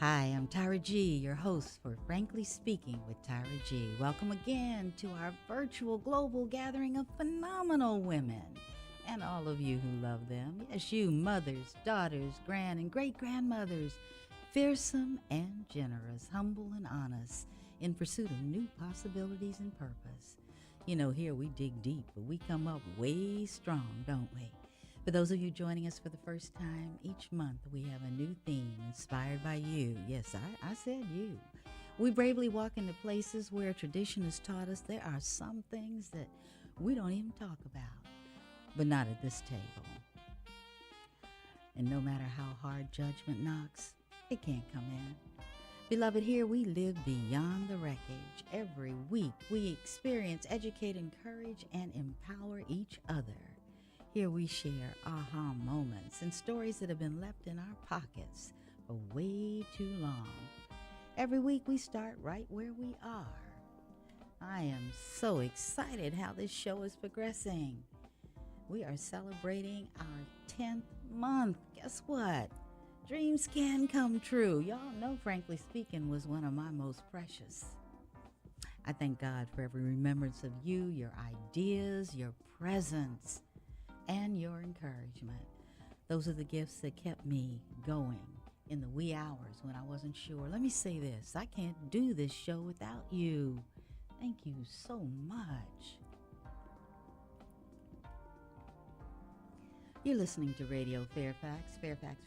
Hi, I'm Tyra G, your host for Frankly Speaking with Tyra G. Welcome again to our virtual global gathering of phenomenal women and all of you who love them. Yes, you mothers, daughters, grand and great grandmothers, fearsome and generous, humble and honest, in pursuit of new possibilities and purpose. You know, here we dig deep, but we come up way strong, don't we? For those of you joining us for the first time, each month we have a new theme inspired by you. Yes, I said you. We bravely walk into places where tradition has taught us there are some things that we don't even talk about, but not at this table. And no matter how hard judgment knocks, it can't come in. Beloved, here we live beyond the wreckage. Every week we experience, educate, encourage, and empower each other. Here we share aha moments and stories that have been left in our pockets for way too long. Every week we start right where we are. I am so excited how this show is progressing. We are celebrating our 10th month. Guess what? Dreams can come true. Y'all know, frankly speaking, was one of my most precious. I thank God for every remembrance of you, your ideas, your presence, and your encouragement. Those are the gifts that kept me going in the wee hours when I wasn't sure. Let me say this, I can't do this show without you. Thank you so much. You're listening to Radio Fairfax,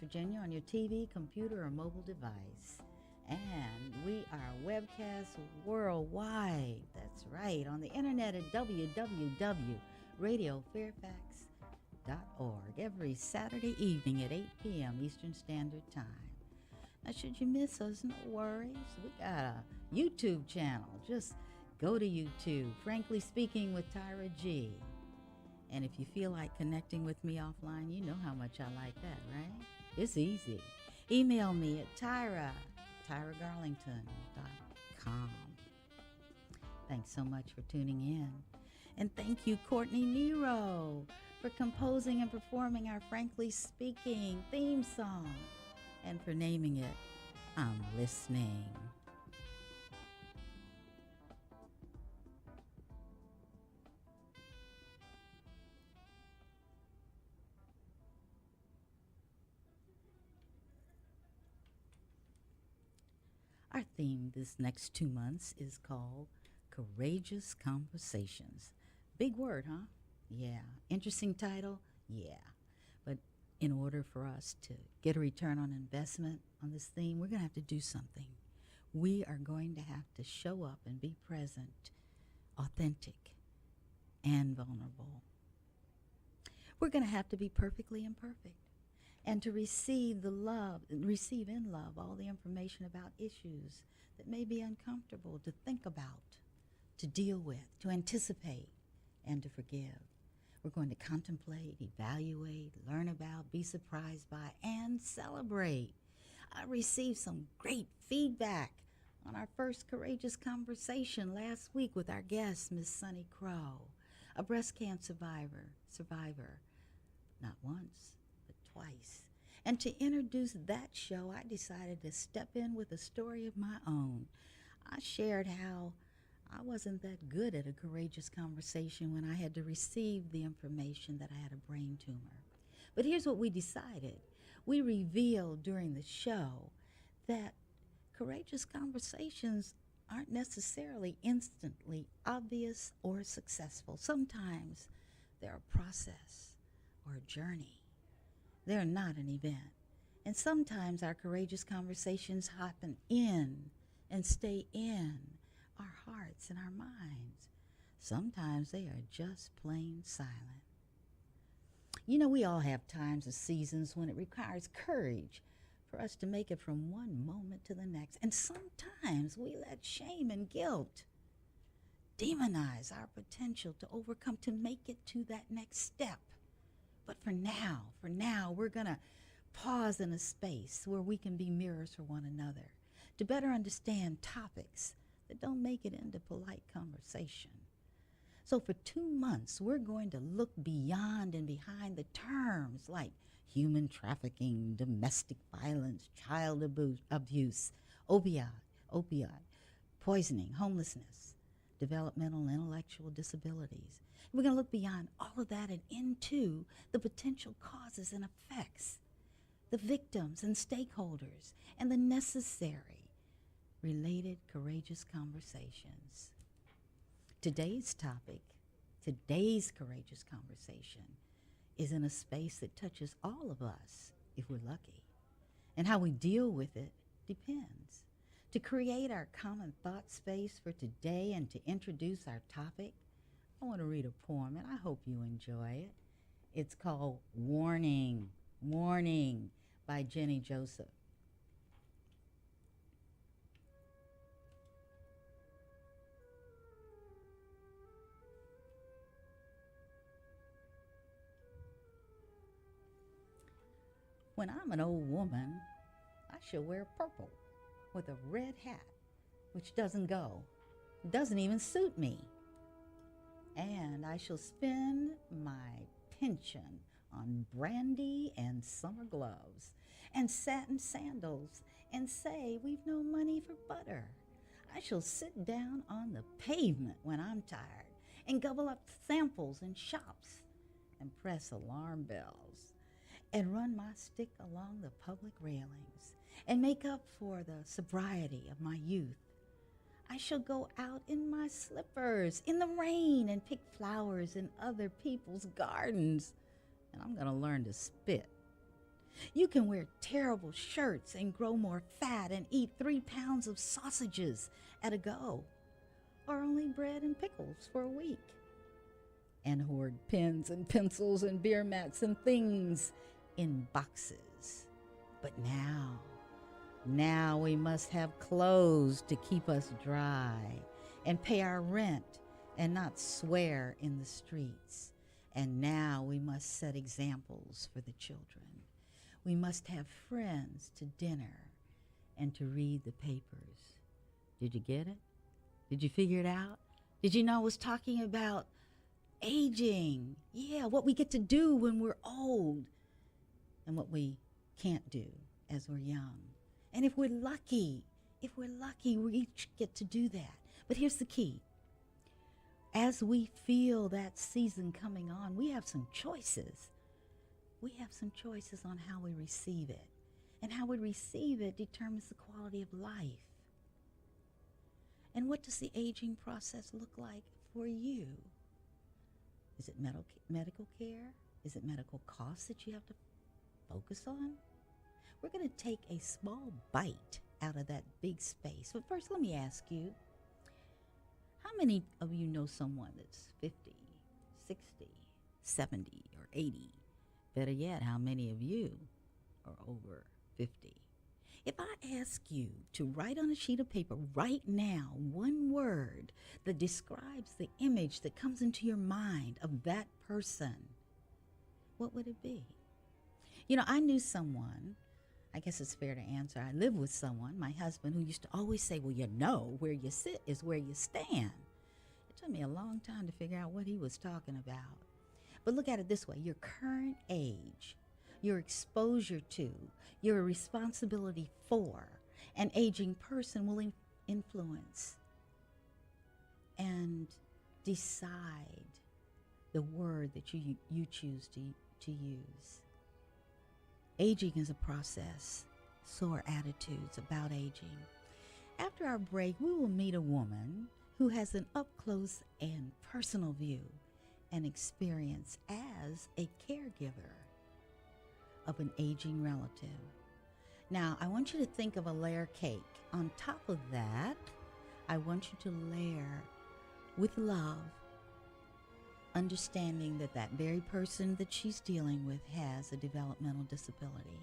Virginia, on your TV, computer, or mobile device. And we are webcast worldwide. That's right, on the internet at www.radiofairfax.org every Saturday evening at 8 p.m. Eastern Standard Time. Now, should you miss us, no worries. We got a YouTube channel. Just go to YouTube, Frankly Speaking with Tyra G. And if you feel like connecting with me offline, you know how much I like that, right? It's easy. Email me at tyragarlington.com. Thanks so much for tuning in. And thank you, Courtney Nero, for composing and performing our Frankly Speaking theme song, and for naming it I'm Listening. Our theme this next 2 months is called Courageous Conversations. Big word, huh? Yeah. Interesting title? Yeah. But in order for us to get a return on investment on this theme, we're going to have to do something. We are going to have to show up and be present, authentic, and vulnerable. We're going to have to be perfectly imperfect, and to receive in love all the information about issues that may be uncomfortable to think about, to deal with, to anticipate, and to forgive. We're going to contemplate, evaluate, learn about, be surprised by, and celebrate. I received some great feedback on our first courageous conversation last week with our guest, Miss Sunny Crow, a breast cancer survivor, not once, but twice. And to introduce that show, I decided to step in with a story of my own. I shared how I wasn't that good at a courageous conversation when I had to receive the information that I had a brain tumor. But here's what we decided. We revealed during the show that courageous conversations aren't necessarily instantly obvious or successful. Sometimes they're a process or a journey. They're not an event. And sometimes our courageous conversations happen in and stay in our hearts and our minds. Sometimes they are just plain silent. You know, we all have times and seasons when it requires courage for us to make it from one moment to the next. And sometimes we let shame and guilt demonize our potential to overcome, to make it to that next step. But for now, we're going to pause in a space where we can be mirrors for one another to better understand topics that don't make it into polite conversation. So for 2 months, we're going to look beyond and behind the terms like human trafficking, domestic violence, child abuse, opioid poisoning, homelessness, developmental and intellectual disabilities. We're going to look beyond all of that and into the potential causes and effects, the victims and stakeholders, and the necessary related courageous conversations. Today's topic, today's courageous conversation, is in a space that touches all of us if we're lucky. And how we deal with it depends. To create our common thought space for today and to introduce our topic, I want to read a poem, and I hope you enjoy it. It's called Warning, Warning by Jenny Joseph. When I'm an old woman, I shall wear purple with a red hat, which doesn't even suit me. And I shall spend my pension on brandy and summer gloves and satin sandals and say we've no money for butter. I shall sit down on the pavement when I'm tired and gobble up samples in shops and press alarm bells and run my stick along the public railings and make up for the sobriety of my youth. I shall go out in my slippers in the rain and pick flowers in other people's gardens. And I'm going to learn to spit. You can wear terrible shirts and grow more fat and eat 3 pounds of sausages at a go, or only bread and pickles for a week, and hoard pens and pencils and beer mats and things in boxes. But now we must have clothes to keep us dry and pay our rent and not swear in the streets. And now we must set examples for the children. We must have friends to dinner and to read the papers. Did you get it? Did you figure it out? Did you know I was talking about aging? Yeah, what we get to do when we're old and what we can't do as we're young. And if we're lucky, we each get to do that. But here's the key. As we feel that season coming on, we have some choices. We have some choices on how we receive it. And how we receive it determines the quality of life. And what does the aging process look like for you? Is it medical care? Is it medical costs that you have to focus on? We're going to take a small bite out of that big space. But first, let me ask you, how many of you know someone that's 50, 60, 70, or 80? Better yet, how many of you are over 50? If I ask you to write on a sheet of paper right now one word that describes the image that comes into your mind of that person, what would it be? You know, I knew someone, I guess it's fair to answer, I lived with someone, my husband, who used to always say, well, you know, where you sit is where you stand. It took me a long time to figure out what he was talking about. But look at it this way, your current age, your exposure to, your responsibility for an aging person will influence and decide the word that you choose to use. Aging is a process, so are attitudes about aging. After our break, we will meet a woman who has an up-close and personal view and experience as a caregiver of an aging relative. Now, I want you to think of a layer cake. On top of that, I want you to layer with love, understanding that that very person that she's dealing with has a developmental disability.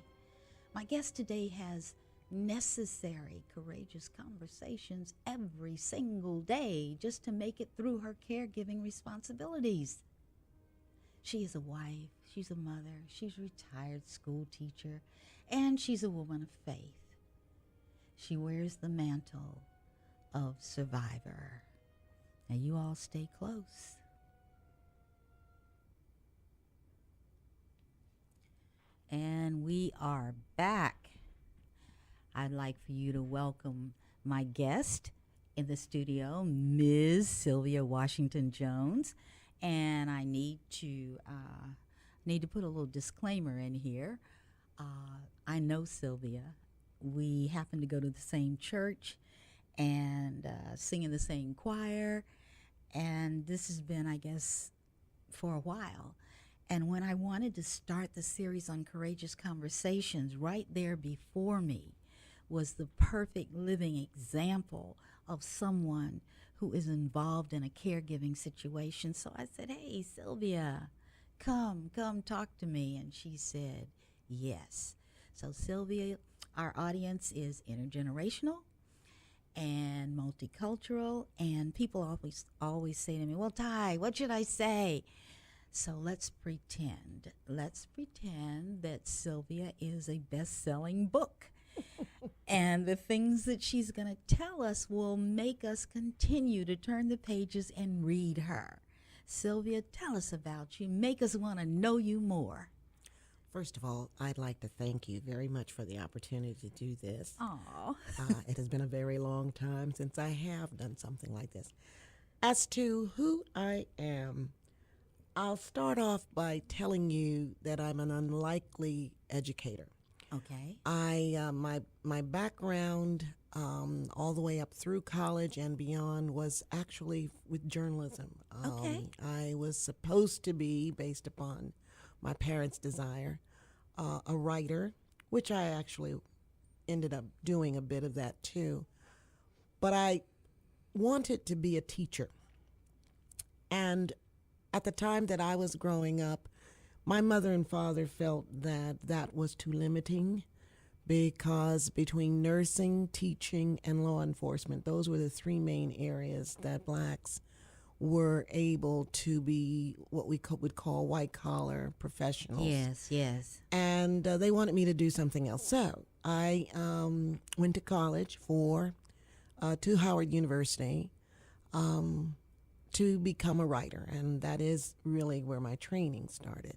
My guest today has necessary, courageous conversations every single day just to make it through her caregiving responsibilities. She is a wife, she's a mother, she's a retired school teacher, and she's a woman of faith. She wears the mantle of survivor. Now you all stay close. we are back. I'd like for you to welcome my guest in the studio, Ms. Sylvia Washington Jones. And I need to put a little disclaimer in here. I know Sylvia. We happen to go to the same church and sing in the same choir. And this has been, I guess, for a while. And when I wanted to start the series on courageous conversations, right there before me was the perfect living example of someone who is involved in a caregiving situation. So I said, hey, Sylvia, come talk to me. And she said, yes. So Sylvia, our audience is intergenerational and multicultural, and people always say to me, well, Ty, what should I say? So let's pretend that Sylvia is a best-selling book. And the things that she's going to tell us will make us continue to turn the pages and read her. Sylvia, tell us about you. Make us want to know you more. First of all, I'd like to thank you very much for the opportunity to do this. Aw. It has been a very long time since I have done something like this. As to who I am, I'll start off by telling you that I'm an unlikely educator. Okay. My background all the way up through college and beyond was actually with journalism. Okay. I was supposed to be, based upon my parents' desire, a writer, which I actually ended up doing a bit of that too. But I wanted to be a teacher. And at the time that I was growing up, my mother and father felt that that was too limiting, because between nursing, teaching, and law enforcement, those were the three main areas that blacks were able to be what we would call white-collar professionals. Yes. And they wanted me to do something else. So I went to college to Howard University to become a writer, and that is really where my training started.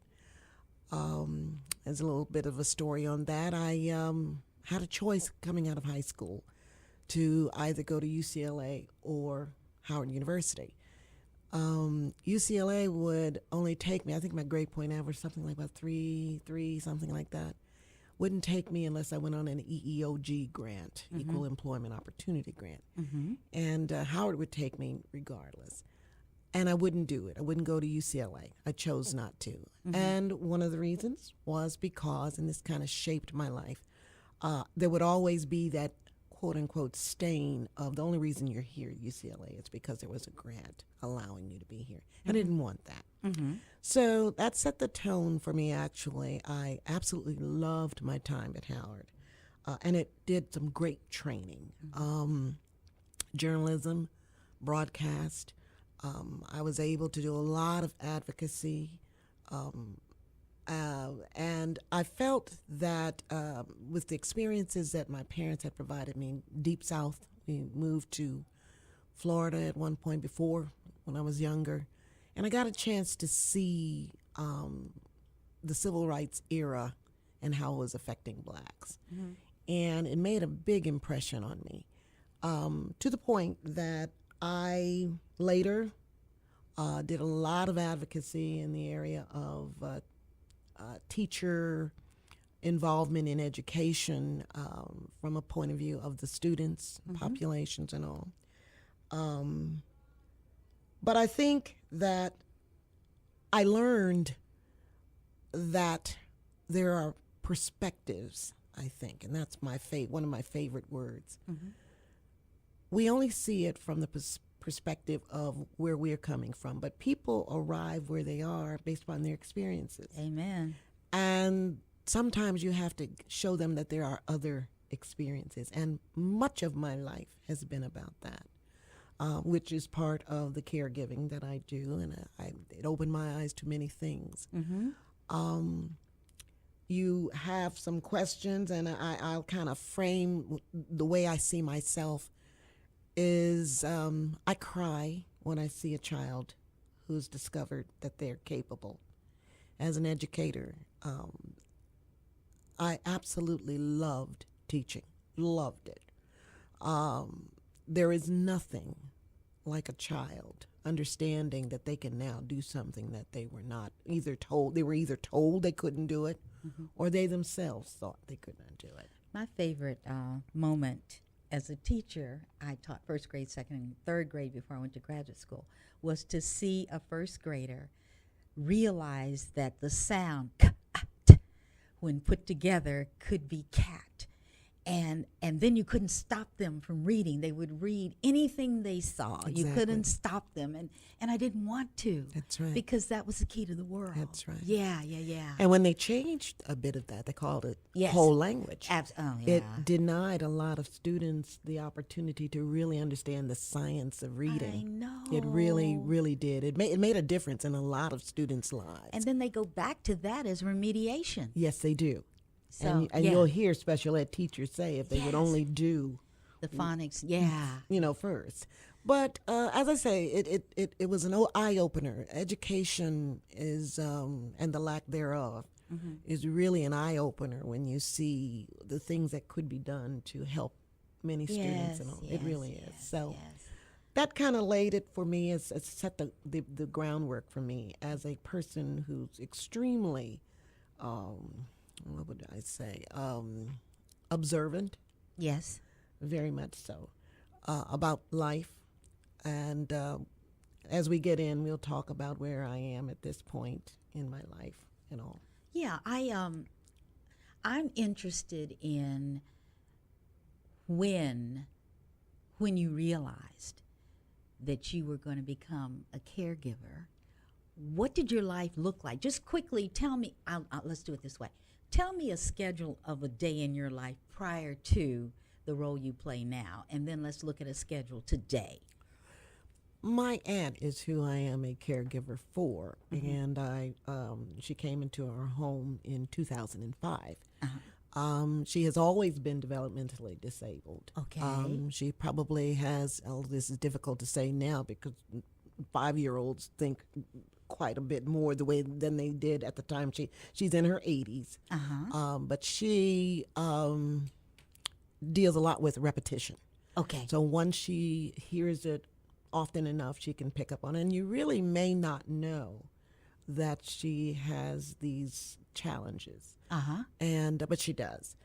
As a little bit of a story on that, I had a choice coming out of high school to either go to UCLA or Howard University. UCLA would only take me, I think my grade point average something like about three, something like that. Wouldn't take me unless I went on an EEOG grant, Equal Employment Opportunity Grant. And Howard would take me regardless. And I wouldn't do it. I wouldn't go to UCLA. I chose not to. And one of the reasons was because, and this kind of shaped my life, there would always be that quote-unquote stain of the only reason you're here at UCLA is because there was a grant allowing you to be here. I didn't want that. So that set the tone for me, actually. I absolutely loved my time at Howard. And it did some great training. Journalism, broadcast. I was able to do a lot of advocacy. And I felt that with the experiences that my parents had provided me, Deep South, we moved to Florida at one point before when I was younger, and I got a chance to see the civil rights era and how it was affecting blacks. And it made a big impression on me, to the point that I later did a lot of advocacy in the area of teacher involvement in education from a point of view of the students, populations, and all. But I think that I learned that there are perspectives, I think, and that's one of my favorite words. We only see it from the perspective of where we're coming from, but people arrive where they are based upon their experiences. Amen. And sometimes you have to show them that there are other experiences, and much of my life has been about that, which is part of the caregiving that I do, and it opened my eyes to many things. You have some questions, and I'll kind of frame the way I see myself is I cry when I see a child who's discovered that they're capable. As an educator, I absolutely loved teaching, loved it. There is nothing like a child understanding that they can now do something that they were not either told. They were either told they couldn't do it, or they themselves thought they could not do it. My favorite moment as a teacher, I taught first grade, second, and third grade before I went to graduate school, was to see a first grader realize that the sound k, t, when put together could be cat. And then you couldn't stop them from reading. They would read anything they saw. Exactly. You couldn't stop them. And I didn't want to. That's right. Because that was the key to the world. That's right. Yeah. And when they changed a bit of that, they called it Yes. whole language. Oh, yeah. It denied a lot of students the opportunity to really understand the science of reading. I know. It really, really did. It made a difference in a lot of students' lives. And then they go back to that as remediation. Yes, they do. So, And yeah. you'll hear special ed teachers say if they would Yes. only do, The phonics, yeah. first. But as I say, it was an eye opener. Education is, and the lack thereof, is really an eye opener when you see the things that could be done to help many students. And all. It really is. So that kind of laid it for me, as set the groundwork for me as a person who's extremely, what would I say, observant. Yes. Very much so, about life. And as we get in, we'll talk about where I am at this point in my life and all. Yeah, I'm interested in when you realized that you were going to become a caregiver. What did your life look like? Just quickly tell me. Let's do it this way. Tell me a schedule of a day in your life prior to the role you play now, and then let's look at a schedule today. My aunt is who I am a caregiver for, and she came into our home in 2005. She has always been developmentally disabled. Okay. She probably has, this is difficult to say now because 5-year-olds think quite a bit more than they did at the time. She's in her 80s, but she deals a lot with repetition. Okay. So once she hears it often enough, she can pick up on it. And you really may not know that she has these challenges. But she does.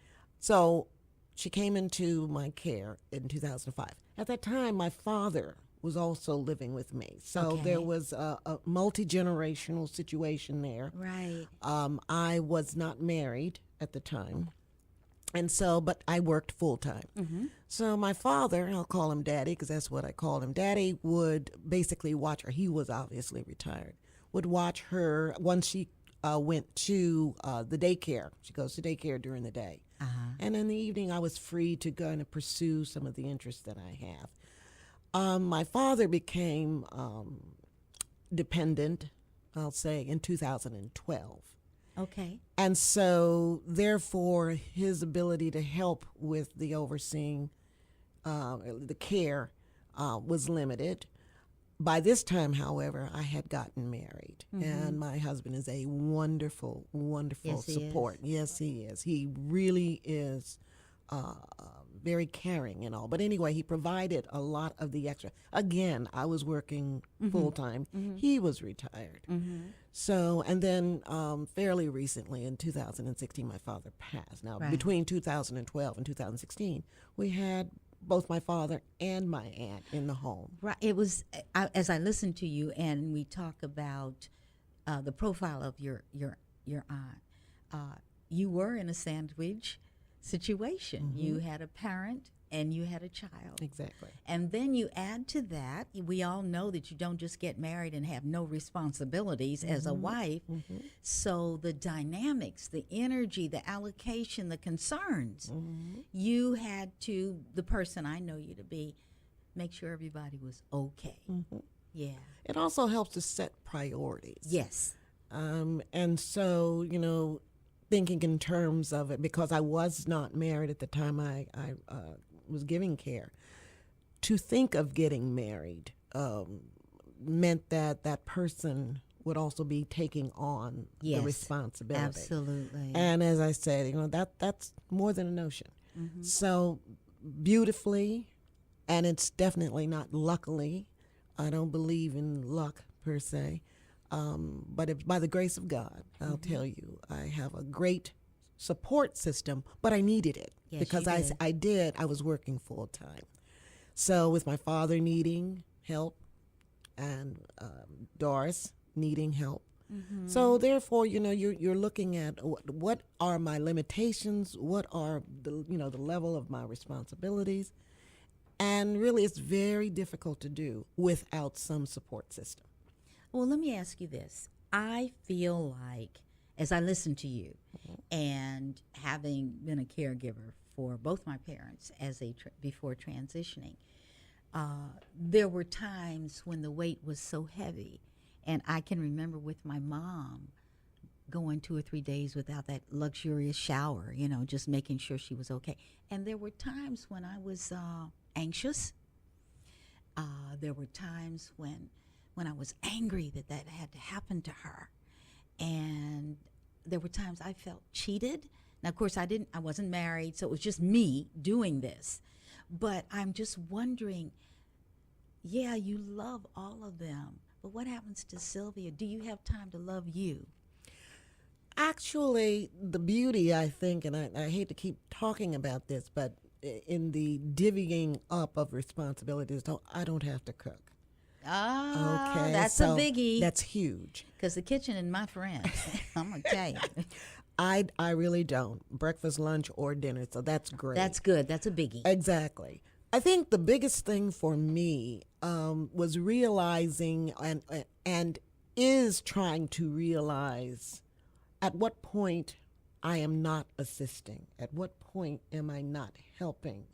So she came into my care in 2005. At that time, my father was also living with me. So there was a multi-generational situation there. Right. I was not married at the time. And so, but I worked full time. So my father, I'll call him Daddy because that's what I called him. Daddy would basically watch her. He was obviously retired. Would watch her once she went to the daycare. She goes to daycare during the day. And in the evening, I was free to go and pursue some of the interests that I have. My father became dependent, I'll say, in 2012. Okay. And so, therefore, his ability to help with the overseeing, the care, was limited. By this time, however, I had gotten married, and my husband is a wonderful, wonderful support. Yes, he is. He really is very caring and all. But anyway, he provided a lot of the extra. Again, I was working full time. He was retired. So, and then fairly recently in 2016, my father passed. Now, between 2012 and 2016, we had both my father and my aunt in the home. Right. It was, as I listened to you and we talk about the profile of your aunt, you were in a sandwich situation. You had a parent and you had a child. Exactly. And then you add to that, we all know that you don't just get married and have no responsibilities as a wife. So the dynamics, the energy, the allocation, the concerns, you had to, the person I know you to be, make sure everybody was okay. Yeah. It also helps to set priorities. Yes. And so, you know, thinking in terms of it, because I was not married at the time I was giving care, to think of getting married meant that that person would also be taking on Yes, the responsibility. absolutely. And as I said, that's more than a notion. So beautifully, and it's definitely not luckily. I don't believe in luck per se, but it's by the grace of God. I'll tell you, I have a great support system, but I needed it Yes, because you did. I was working full time. So with my father needing help and Doris needing help. So therefore, you're looking at what are my limitations, what are the level of my responsibilities, and really it's very difficult to do without some support system. Well, let me ask you this. I feel like, as I listen to you, and having been a caregiver for both my parents before transitioning, there were times when the weight was so heavy. And I can remember with my mom going 2 or 3 days without that luxurious shower, just making sure she was okay. And there were times when I was anxious. There were times when I was angry that had to happen to her. And there were times I felt cheated. Now, of course, I wasn't married, so it was just me doing this. But I'm just wondering, yeah, you love all of them. But what happens to Sylvia? Do you have time to love you? Actually, the beauty, I think, and I hate to keep talking about this, but in the divvying up of responsibilities, I don't have to cook. Ah, Okay, that's so a biggie. That's huge. Because the kitchen is my friend. I'm going to tell you. I really don't. Breakfast, lunch, or dinner, so that's great. That's good. That's a biggie. Exactly. I think the biggest thing for me was realizing and is trying to realize at what point I am not assisting. At what point am I not helping?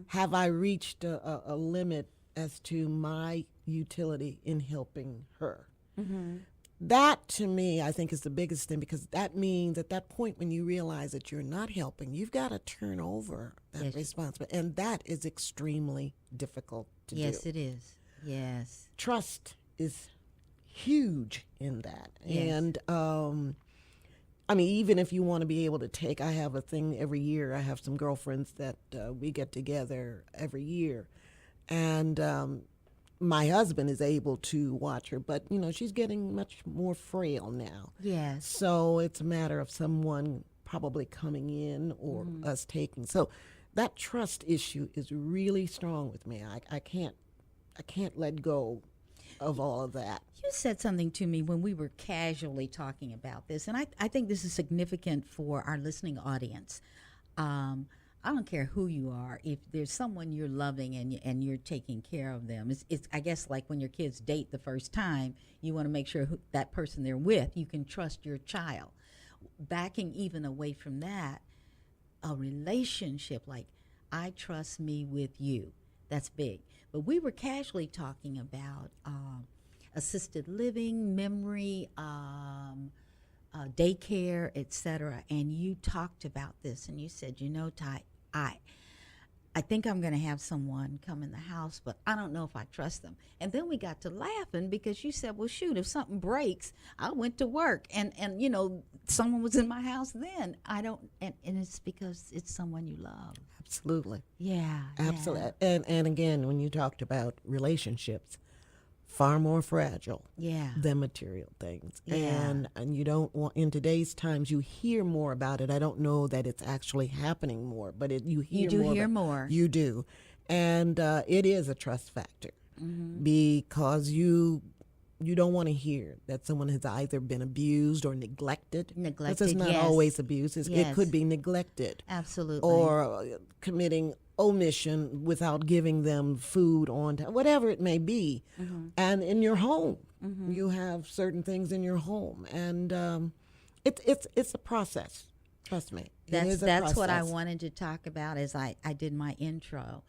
Have I reached a limit as to my utility in helping her? That, to me, I think is the biggest thing, because that means at that point when you realize that you're not helping, you've got to turn over that responsibility. And that is extremely difficult to do. Yes, it is. Yes. Trust is huge in that. Yes. And, I mean, even if you want to be able to I have a thing every year. I have some girlfriends that we get together every year. And my husband is able to watch her, but she's getting much more frail now. Yes. So it's a matter of someone probably coming in or us taking. So that trust issue is really strong with me. I can't let go of all of that. You said something to me when we were casually talking about this, and I think this is significant for our listening audience. I don't care who you are. If there's someone you're loving and you're taking care of them, it's I guess like when your kids date the first time, you want to make sure that person they're with, you can trust your child. Backing even away from that, a relationship like I trust me with you, that's big. But we were casually talking about assisted living, memory, daycare, etc. And you talked about this, and you said, Ty, I think I'm going to have someone come in the house, but I don't know if I trust them. And then we got to laughing because you said, well, shoot, if something breaks, I went to work, and someone was in my house then. I don't, and it's because it's someone you love. Absolutely. Yeah. Absolutely. Yeah. And again, when you talked about relationships, far more fragile than material things. Yeah. And you don't want, in today's times, you hear more about it. I don't know that it's actually happening more, but you hear more. You do hear more. You do. And it is a trust factor because you don't want to hear that someone has either been abused or neglected. Neglected, This is not always abuse. It could be neglected. Absolutely. Or committing omission without giving them food on time, whatever it may be. And in your home, you have certain things in your home, and it's a process. Trust me, that's what I wanted to talk about as I did my intro.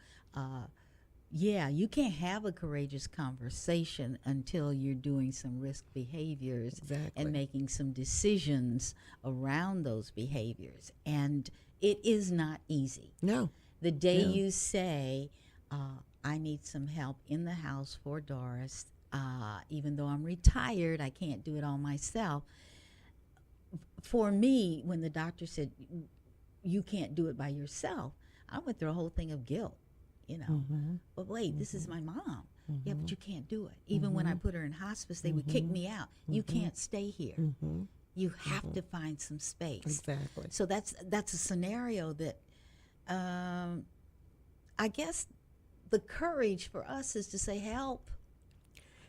You can't have a courageous conversation until you're doing some risk behaviors and making some decisions around those behaviors, and it is not easy. No. The day you say, I need some help in the house for Doris, Even though I'm retired, I can't do it all myself. For me, when the doctor said, you can't do it by yourself, I went through a whole thing of guilt, you know. But wait, this is my mom. Yeah, but you can't do it. Even when I put her in hospice, they would kick me out. You can't stay here. You have to find some space. Exactly. So that's a scenario that I guess the courage for us is to say help.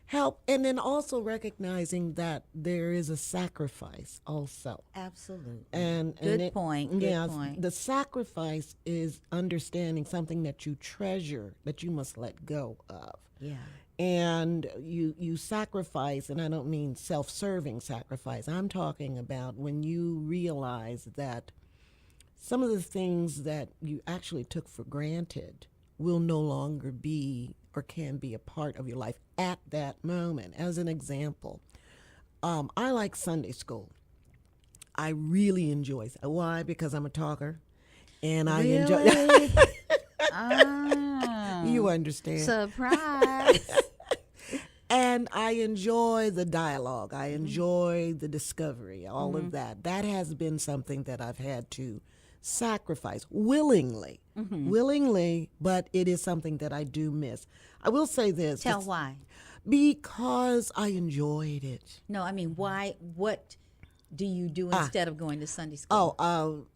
Help, and then also recognizing that there is a sacrifice also. Absolutely. Good point. Good point. The sacrifice is understanding something that you treasure that you must let go of. Yeah. And you sacrifice, and I don't mean self-serving sacrifice. I'm talking about when you realize that some of the things that you actually took for granted will no longer be or can be a part of your life at that moment. As an example, I like Sunday school. I really enjoy it. Why? Because I'm a talker, and I enjoy. You understand? Surprise. And I enjoy the dialogue. I enjoy the discovery, all of that. That has been something that I've had to sacrifice willingly, but it is something that I do miss. I will say this. Tell why. Because I enjoyed it. No, I mean, why? What do you do instead of going to Sunday school?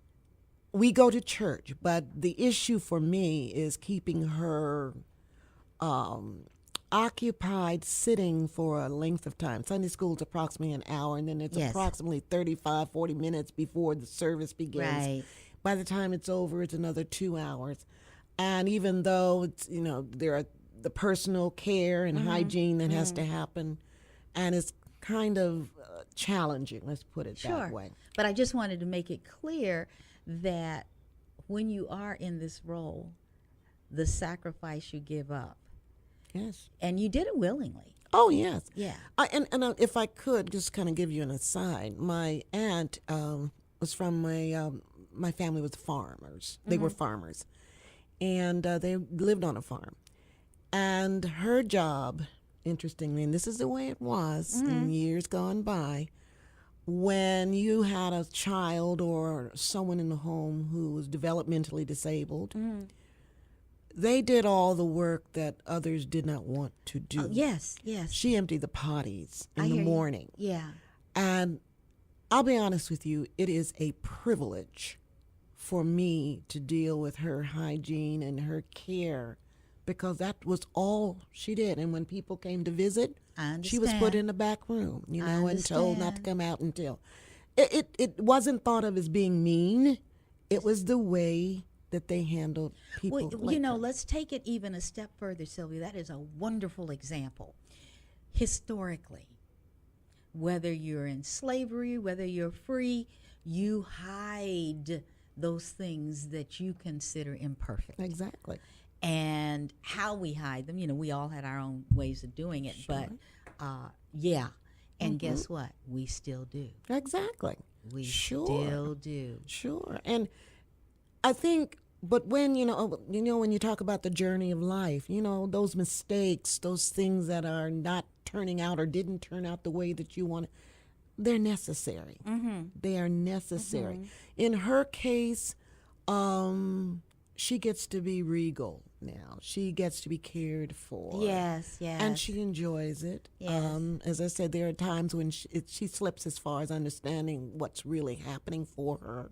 We go to church, but the issue for me is keeping her occupied sitting for a length of time. Sunday school is approximately an hour, and then it's approximately 35, 40 minutes before the service begins. Right. By the time it's over, it's another 2 hours. And even though it's, there are the personal care and hygiene that has to happen, and it's kind of challenging, let's put it that way. But I just wanted to make it clear that when you are in this role, the sacrifice you give up. Yes. And you did it willingly. Oh, yes. Yeah. And if I could just kind of give you an aside, my aunt was from my family was farmers. They were farmers. And they lived on a farm. And her job, interestingly, and this is the way it was in years gone by, when you had a child or someone in the home who was developmentally disabled, they did all the work that others did not want to do. Yes. She emptied the potties in the morning. Yeah. And I'll be honest with you, it is a privilege for me to deal with her hygiene and her care, because that was all she did. And when people came to visit, she was put in the back room, and told not to come out until. It wasn't thought of as being mean. It was the way that they handled people. Well, let's take it even a step further, Sylvia. That is a wonderful example. Historically, whether you're in slavery, whether you're free, you hide those things that you consider imperfect. Exactly. And how we hide them, we all had our own ways of doing it, but and guess what? We still do. Exactly. We still do. Sure. And I think, but when, when you talk about the journey of life, those mistakes, those things that are not turning out or didn't turn out the way that you want, they're necessary. They are necessary. In her case, she gets to be regal now. She gets to be cared for. Yes. And she enjoys it. Yes. As I said, there are times when she slips as far as understanding what's really happening for her.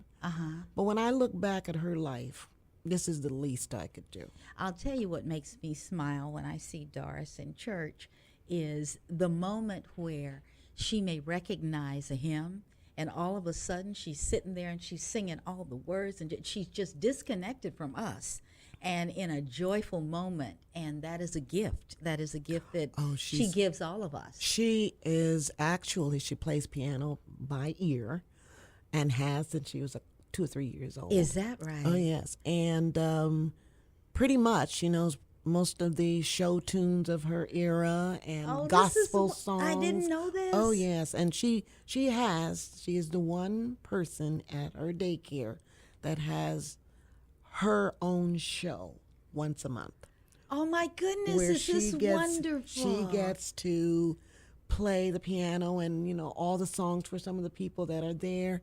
But when I look back at her life, this is the least I could do. I'll tell you what makes me smile when I see Doris in church is the moment where she may recognize a hymn, and all of a sudden she's sitting there and she's singing all the words, and she's just disconnected from us and in a joyful moment. And that is a gift. That is a gift that she gives all of us. She plays piano by ear and has since she was 2 or 3 years old. Is that right? Oh, yes. And pretty much she knows most of the show tunes of her era and gospel songs. I didn't know this. Oh, yes. And she is the one person at her daycare that has her own show once a month. Oh my goodness, where this is wonderful. she gets to play the piano and all the songs for some of the people that are there,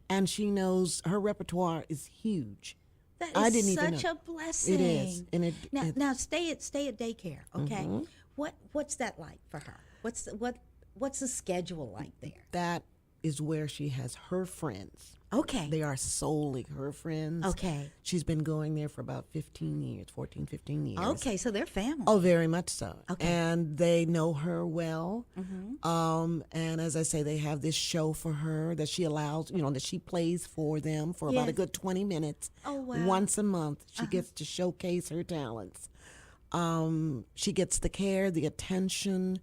and she knows her repertoire is huge. That is I didn't even such know. a blessing. It is, and Now stay at daycare, okay? Mm-hmm. What's that like for her? What's the schedule like there? that is where she has her friends. Okay. They are solely her friends. Okay. She's been going there for about 15 years, 14, 15 years. Okay, so they're family. Oh, very much so. Okay. And they know her well. And as I say, they have this show for her that she allows, that she plays for them for about a Yes. good 20 minutes. Oh, wow. Once a month, she gets to showcase her talents. She gets the care, the attention.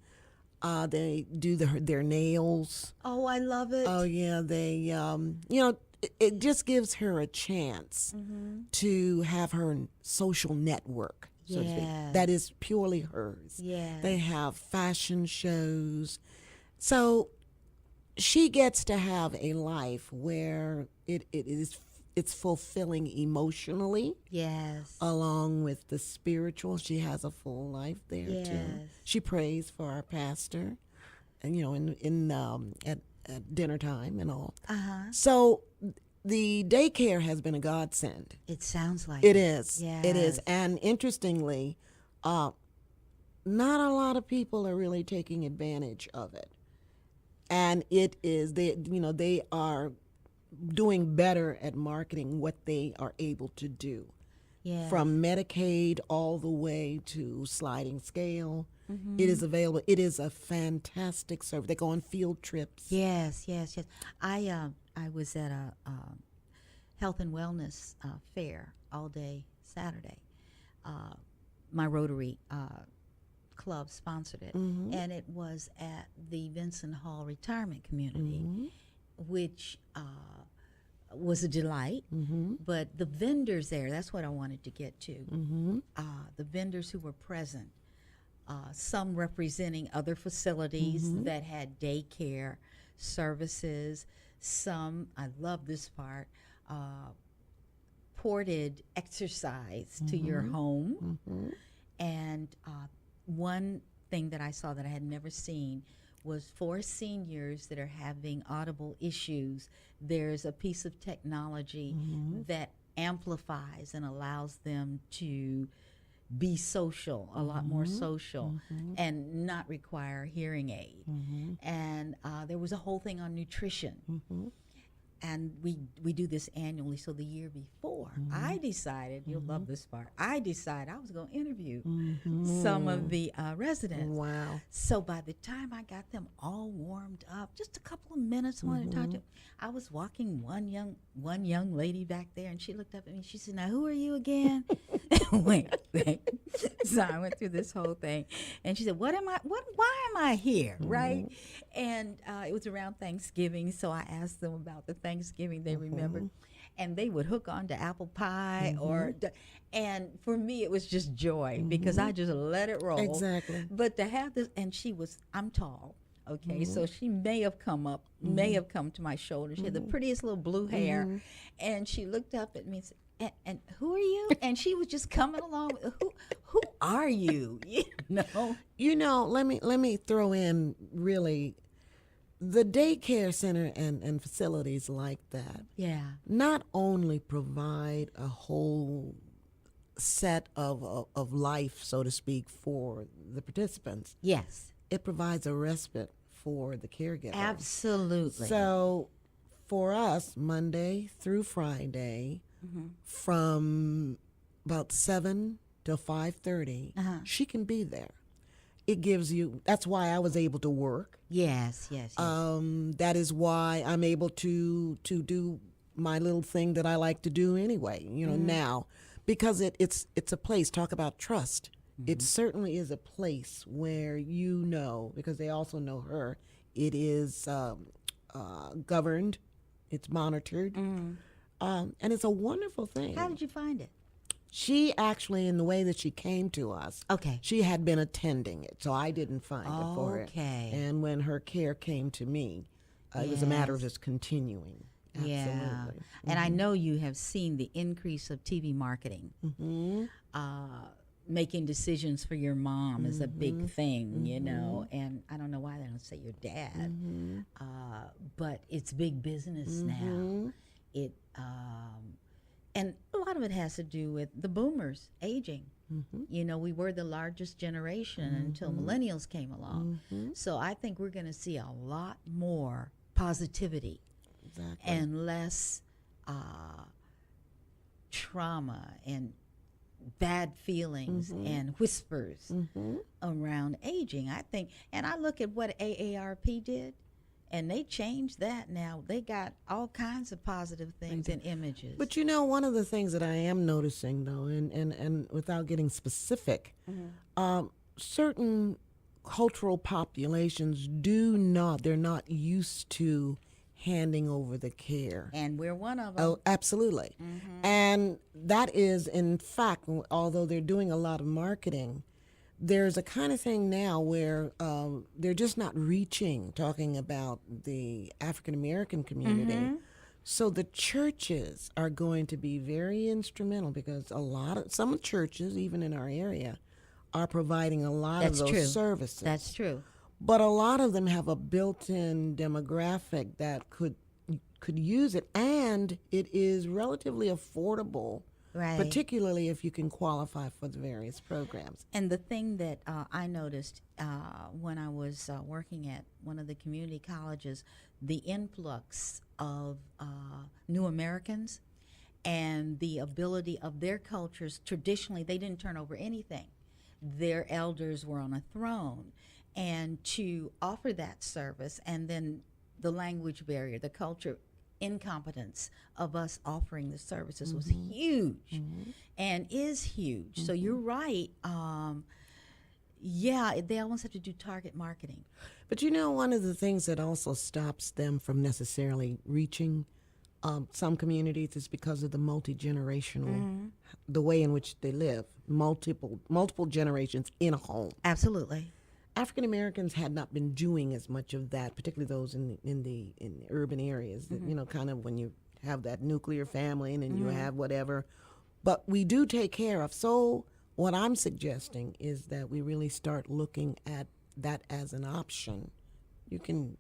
They do their nails. Oh, I love it. Oh yeah, they it just gives her a chance to have her social network, so to speak. Yes. That is purely hers. Yes. They have fashion shows. So she gets to have a life where it's fulfilling emotionally, Yes. along with the spiritual. She has a full life there too. Yes. She prays for our pastor, and at dinner time and all. So the daycare has been a godsend. It sounds like It is. Yes. It is. And interestingly, not a lot of people are really taking advantage of it. And it is they are doing better at marketing what they are able to do. Yes. From Medicaid all the way to sliding scale. It is available. It is a fantastic service. They go on field trips. Yes. I was at a health and wellness fair all day Saturday. My Rotary club sponsored it, and it was at the Vincent Hall Retirement Community, which was a delight. But the vendors there—that's what I wanted to get to. The vendors who were present. Some representing other facilities that had daycare services. Some, I love this part, ported exercise to your home. And one thing that I saw that I had never seen was for seniors that are having audible issues, there's a piece of technology that amplifies and allows them to be social, a lot more social, and not require a hearing aid. And there was a whole thing on nutrition. And we do this annually. So the year before, I decided, you'll love this part, I decided I was going to interview some of the residents. Wow. So by the time I got them all warmed up, just a couple of minutes, I wanted to talk to them. I was walking one young lady back there, and she looked up at me. She said, "Now, who are you again?" Wait. So I went through this whole thing, and she said, why am I here, right? And it was around Thanksgiving, so I asked them about the Thanksgiving they remembered, and they would hook on to apple pie and for me it was just joy because I just let it roll. Exactly. But to have this, and I'm tall, okay, so she may have come to my shoulder. She had the prettiest little blue hair, and she looked up at me and said, and who are you? And she was just coming along with, who are you? Let me throw in really the daycare center and facilities like that. Yeah. Not only provide a whole set of life, so to speak, for the participants. Yes. It provides a respite for the caregiver. Absolutely. So for us, Monday through Friday, from about 7 to 5:30, she can be there. It gives you. That's why I was able to work. Yes. That is why I'm able to do my little thing that I like to do anyway. Now, because it's a place. Talk about trust. It certainly is a place where because they also know her. It is governed. It's monitored. And it's a wonderful thing. How did you find it? She actually, in the way that she came to us, Okay. she had been attending it, so I didn't find it for her. Okay. And when her care came to me, it was a matter of just continuing. Absolutely. Yeah. And I know you have seen the increase of TV marketing. making decisions for your mom is a big thing, you know, and I don't know why they don't say your dad, but it's big business now. It and a lot of it has to do with the boomers aging. You know, we were the largest generation until millennials came along. So I think we're going to see a lot more positivity and less trauma and bad feelings and whispers around aging. I think, and I look at what AARP did, and they changed that now. They got all kinds of positive things and images. But you know, one of the things that I am noticing, though, and without getting specific, certain cultural populations they're not used to handing over the care. And we're one of them. Oh, absolutely. And that is, in fact, although they're doing a lot of marketing, there's a kind of thing now where they're just not talking about the African American community. So the churches are going to be very instrumental, because some churches, even in our area, are providing a lot of those services. That's true. But a lot of them have a built-in demographic that could use it, and it is relatively affordable. Right. Particularly if you can qualify for the various programs. And the thing that I noticed when I was working at one of the community colleges, the influx of new Americans and the ability of their cultures. Traditionally, they didn't turn over anything. Their elders were on a throne. And to offer that service, and then the language barrier, the culture incompetence of us offering the services was huge and is huge. So you're right. They almost have to do target marketing. But you know, one of the things that also stops them from necessarily reaching some communities is because of the multi-generational, the way in which they live, multiple generations in a home. Absolutely. African Americans had not been doing as much of that, particularly those in the urban areas. That, you know, kind of when you have that nuclear family and then you have whatever. But we do take care of. So what I'm suggesting is that we really start looking at that as an option. You can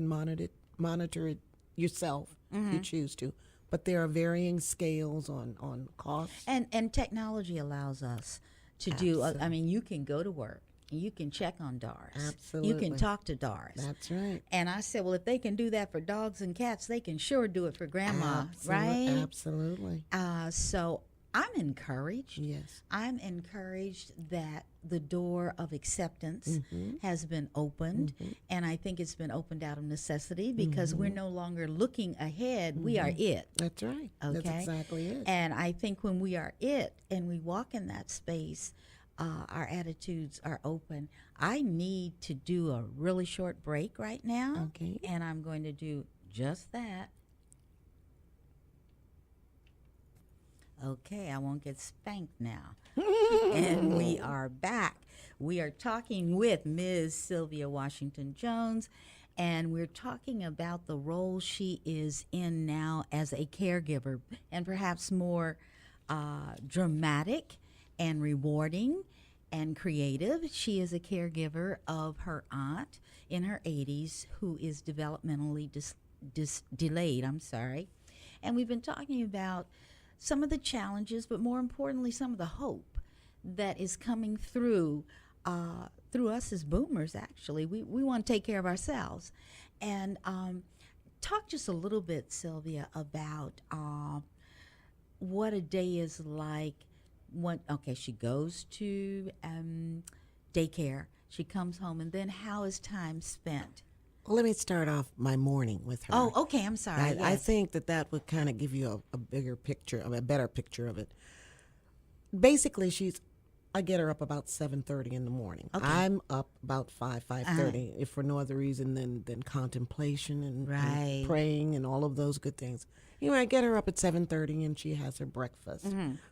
monitor it yourself if you choose to. But there are varying scales on costs. And technology allows us to do. I mean, you can go to work. You can check on DARs. Absolutely. You can talk to DARs. That's right. And I said, well, if they can do that for dogs and cats, they can sure do it for grandma, right? Absolutely. So I'm encouraged. Yes. I'm encouraged that the door of acceptance has been opened. And I think it's been opened out of necessity, because we're no longer looking ahead. We are it. That's right. Okay? That's exactly it. And I think when we are it and we walk in that space, our attitudes are open. I need to do a really short break right now. Okay. And I'm going to do just that. Okay, I won't get spanked now. And we are back. We are talking with Ms. Sylvia Washington Jones, and we're talking about the role she is in now as a caregiver, and perhaps more dramatic and rewarding and creative. She is a caregiver of her aunt in her 80s who is developmentally delayed. And we've been talking about some of the challenges, but more importantly, some of the hope that is coming through us as boomers. Actually, we want to take care of ourselves. And talk just a little bit, Sylvia, about what a day is like. She goes to daycare, she comes home, and then how is time spent? Well, let me start off my morning with her. Oh, okay, I'm sorry. I think that would kind of give you a bigger picture, a better picture of it. Basically, I get her up about 7:30 in the morning. Okay. I'm up about 5:30, if for no other reason than contemplation and praying and all of those good things. Anyway, I get her up at 7:30 and she has her breakfast.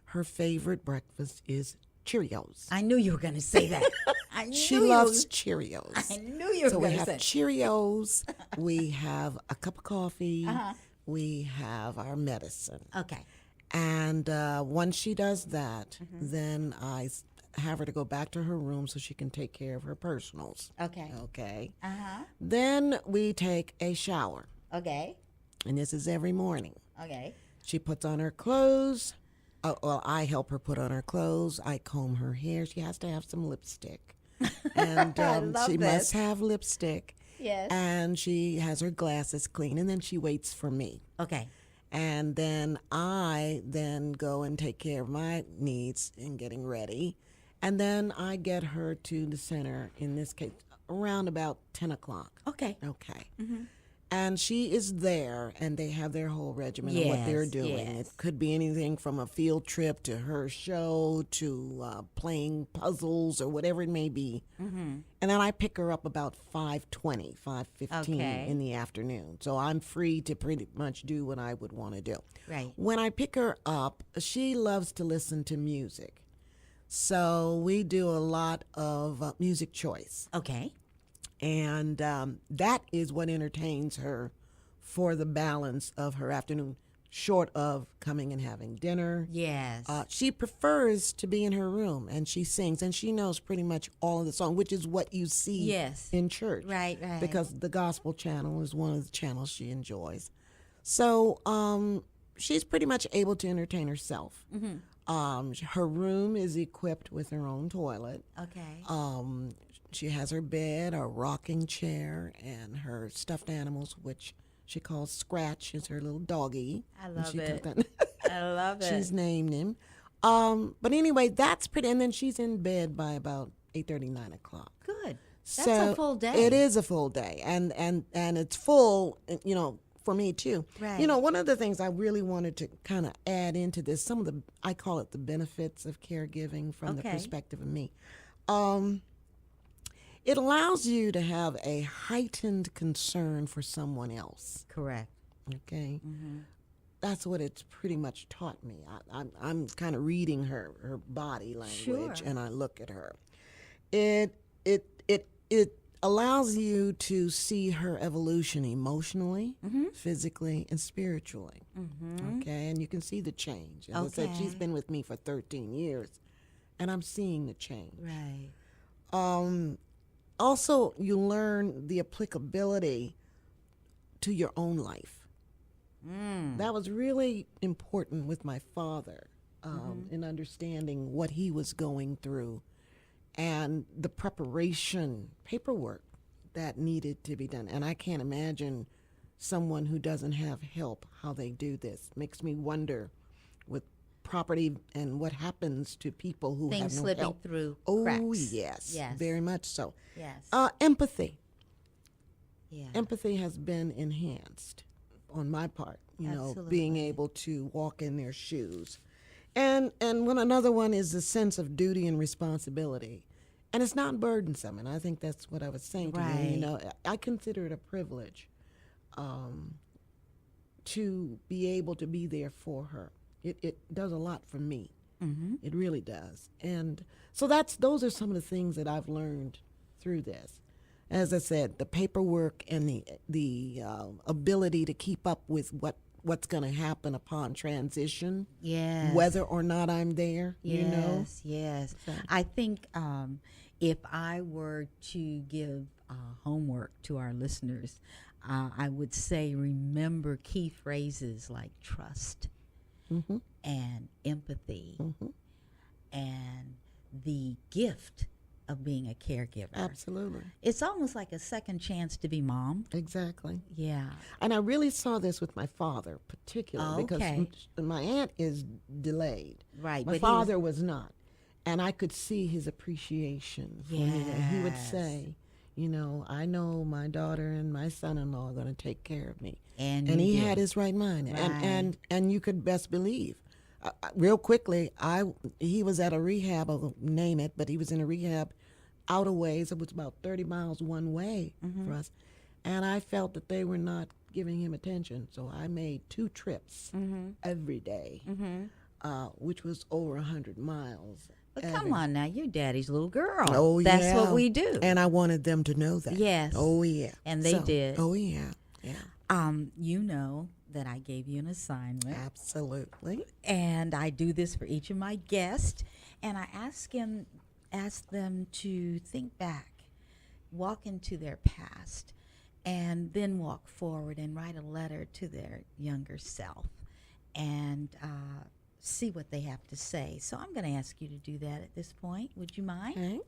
Her favorite breakfast is Cheerios. I knew you were going to say that. She loves Cheerios. I knew you were going to say. So we have Cheerios. We have a cup of coffee. We have our medicine. Okay. And once she does that, then I have her to go back to her room so she can take care of her personals. Okay. Okay. Uh-huh. Then we take a shower, Okay. and this is every morning. Okay. She puts on her clothes. Well, I help her put on her clothes. I comb her hair. She has to have some lipstick. And I love she this. must have lipstick. Yes. And she has her glasses clean, and then she waits for me. Okay. And then I then go and take care of my needs in getting ready. And then I get her to the center, in this case, around about 10 o'clock. Okay. Okay. And she is there, and they have their whole regimen of what they're Yes, doing. yes. It could be anything from a field trip to her show to playing puzzles or whatever it may be. And then I pick her up about 5:20, 5:15 Okay. in the afternoon. So I'm free to pretty much do what I would want to do. Right. When I pick her up, she loves to listen to music. So we do a lot of music choice. Okay. And that is what entertains her for the balance of her afternoon, short of coming and having dinner. Yes. She prefers to be in her room, and she sings, and she knows pretty much all of the song, which is what you see Yes. in church. Right, right. Because the gospel channel is one of the channels she enjoys. So she's pretty much able to entertain herself. Her room is equipped with her own toilet. Okay. She has her bed, a rocking chair, and her stuffed animals, which she calls Scratch, is her little doggy. I And love she it. took that- I love it. She's named him. But anyway, that's pretty. And then she's in bed by about 8:30, 9 o'clock. Good. That's So a full day. It is a full day, and it's full. For me too. Right. One of the things I really wanted to kind of add into this, some of the, I call it the benefits of caregiving from the Okay. perspective of me. It allows you to have a heightened concern for someone else. Correct. Okay. That's what it's pretty much taught me. I'm kind of reading her body language, Sure. and I look at her. It allows you to see her evolution emotionally, physically, and spiritually. Okay, and you can see the change. As I said, she's Okay. been with me for 13 years, and I'm seeing the change. Right. Also, you learn the applicability to your own life. That was really important with my father in understanding what he was going through and the preparation, paperwork that needed to be done. And I can't imagine someone who doesn't have help, how they do this. Makes me wonder with property and what happens to people who Things have no slipping help. through Oh, cracks. yes, Yes. very much so. Yes. Empathy. Yeah. Empathy has been enhanced on my part, being Absolutely. able to walk in their shoes. And another one is the sense of duty and responsibility. And it's not burdensome, and I think that's what I was saying to you. Right. I consider it a privilege to be able to be there for her. It does a lot for me. It really does. And so those are some of the things that I've learned through this. As I said, the paperwork and the ability to keep up with what's going to happen upon transition, Yes. whether or not I'm there, Yes, yes. So- I think if I were to give homework to our listeners, I would say remember key phrases like trust and empathy and the gift of being a caregiver. Absolutely. It's almost like a second chance to be mom. Exactly. Yeah. And I really saw this with my father, particularly, Okay. because my aunt is delayed. Right, My but he father was not. And I could see his appreciation for me. And he would Yes. say, I know my daughter and my son-in-law are going to take care of me. And he you had did. his right mind. Right. And you could best believe. Real quickly, he was at a rehab, I won't name it, but he was in a rehab out a ways. It was about 30 miles one way for us. And I felt that they were not giving him attention. So I made 2 trips every day, which was over 100 miles. But come on now, you're daddy's little girl. Oh, That's yeah. what we do. And I wanted them to know that. Yes. Oh, yeah. And they did. Oh, yeah. Yeah. You know that I gave you an assignment. Absolutely. And I do this for each of my guests. And I ask them ask them to think back, walk into their past, and then walk forward and write a letter to their younger self and see what they have to say. So I'm going to ask you to do that at this point. Would you mind? Okay.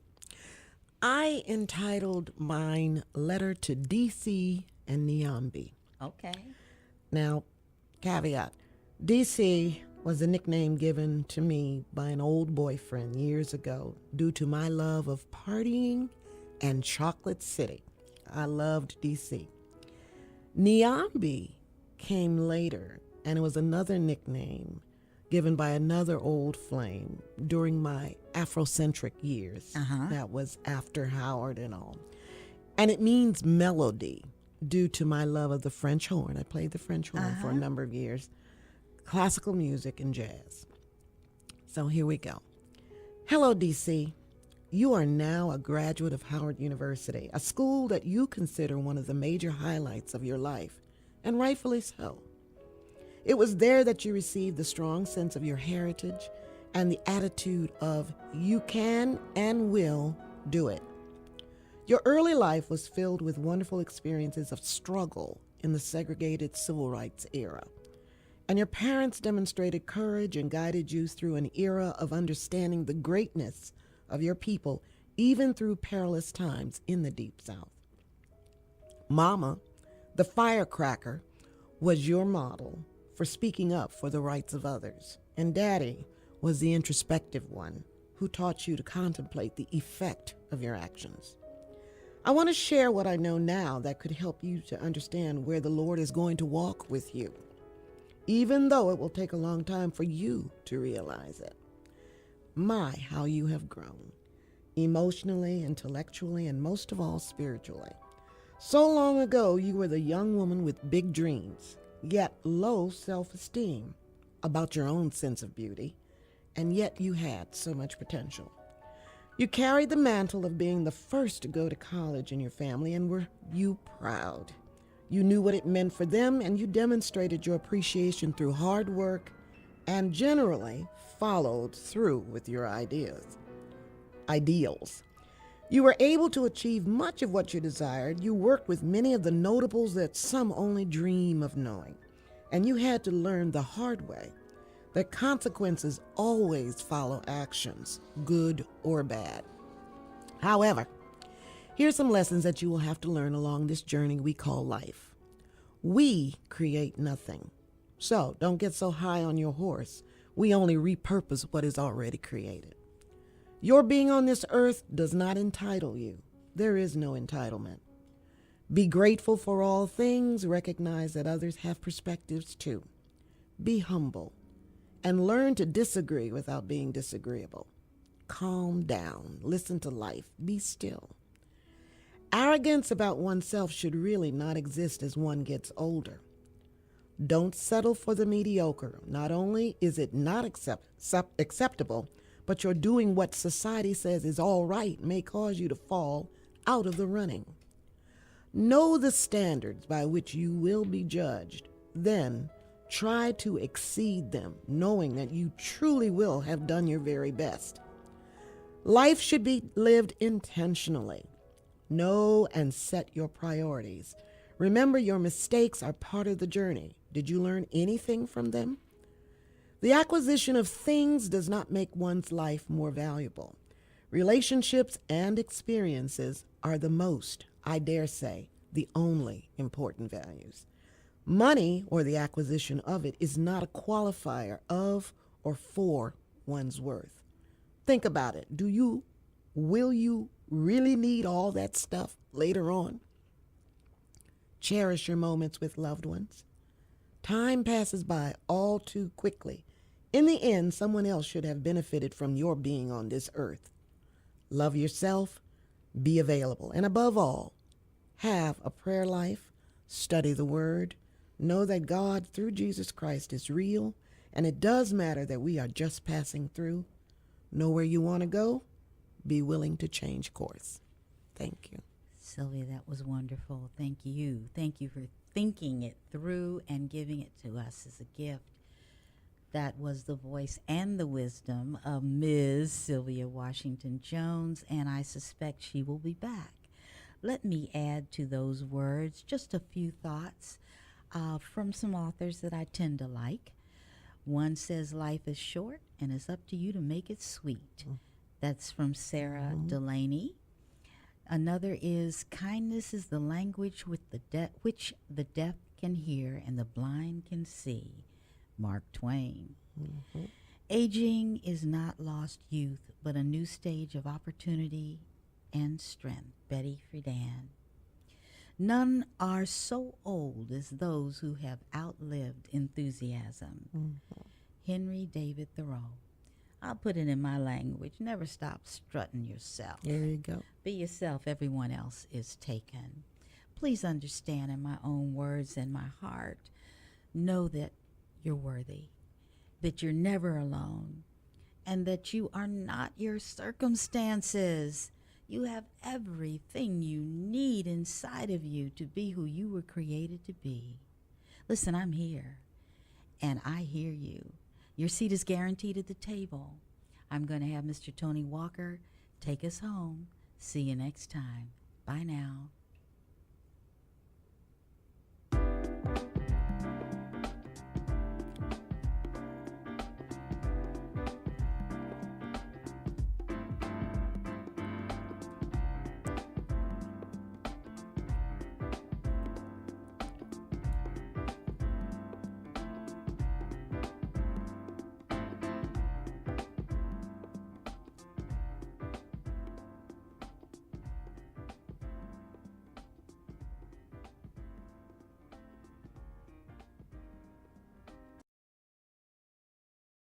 I entitled mine Letter to DC and Niambi. Okay. Now, caveat, DC was a nickname given to me by an old boyfriend years ago due to my love of partying and Chocolate City. I loved DC. Niambi came later, and it was another nickname given by another old flame during my Afrocentric years. That was after Howard and all. And it means melody due to my love of the French horn. I played the French horn for a number of years, classical music and jazz. So here we go. Hello, DC. You are now a graduate of Howard University, a school that you consider one of the major highlights of your life, and rightfully so. It was there that you received the strong sense of your heritage and the attitude of you can and will do it. Your early life was filled with wonderful experiences of struggle in the segregated civil rights era. And your parents demonstrated courage and guided you through an era of understanding the greatness of your people, even through perilous times in the Deep South. Mama, the firecracker, was your model for speaking up for the rights of others. And Daddy was the introspective one who taught you to contemplate the effect of your actions. I want to share what I know now that could help you to understand where the Lord is going to walk with you, even though it will take a long time for you to realize it. My, how you have grown, emotionally, intellectually, and most of all, spiritually. So long ago, you were the young woman with big dreams, yet low self-esteem about your own sense of beauty, and yet you had so much potential. You carried the mantle of being the first to go to college in your family, and were you proud? You knew what it meant for them, and you demonstrated your appreciation through hard work and generally followed through with your ideals. You were able to achieve much of what you desired. You worked with many of the notables that some only dream of knowing. And you had to learn the hard way that consequences always follow actions, good or bad. However, here's some lessons that you will have to learn along this journey we call life. We create nothing. So don't get so high on your horse. We only repurpose what is already created. Your being on this earth does not entitle you. There is no entitlement. Be grateful for all things. Recognize that others have perspectives too. Be humble and learn to disagree without being disagreeable. Calm down. Listen to life. Be still. Arrogance about oneself should really not exist as one gets older. Don't settle for the mediocre. Not only is it not acceptable, but you're doing what society says is all right may cause you to fall out of the running. Know the standards by which you will be judged. Then try to exceed them, knowing that you truly will have done your very best. Life should be lived intentionally. Know and set your priorities. Remember, your mistakes are part of the journey. Did you learn anything from them? The acquisition of things does not make one's life more valuable. Relationships and experiences are the most, I dare say, the only important values. Money, or the acquisition of it, is not a qualifier of or for one's worth. Think about it. Will you really need all that stuff later on? Cherish your moments with loved ones. Time passes by all too quickly. In the end, someone else should have benefited from your being on this earth. Love yourself, be available, and above all, have a prayer life, study the Word, know that God through Jesus Christ is real, and it does matter that we are just passing through. Know where you want to go, be willing to change course. Thank you. Sylvia, that was wonderful. Thank you. Thank you for thinking it through and giving it to us as a gift. That was the voice and the wisdom of Ms. Sylvia Washington Jones, and I suspect she will be back. Let me add to those words just a few thoughts from some authors that I tend to like. One says life is short and it's up to you to make it sweet. That's from Sarah Delaney. Another is kindness is the language with which the deaf can hear and the blind can see. Mark Twain. Aging is not lost youth, but a new stage of opportunity and strength. Betty Friedan. None are so old as those who have outlived enthusiasm. Henry David Thoreau. I'll put it in my language. Never stop strutting yourself. There you go. Be yourself. Everyone else is taken. Please understand in my own words and my heart, know that you're worthy, that you're never alone, and that you are not your circumstances. You have everything you need inside of you to be who you were created to be. Listen, I'm here, and I hear you. Your seat is guaranteed at the table. I'm going to have Mr. Tony Walker take us home. See you next time. Bye now.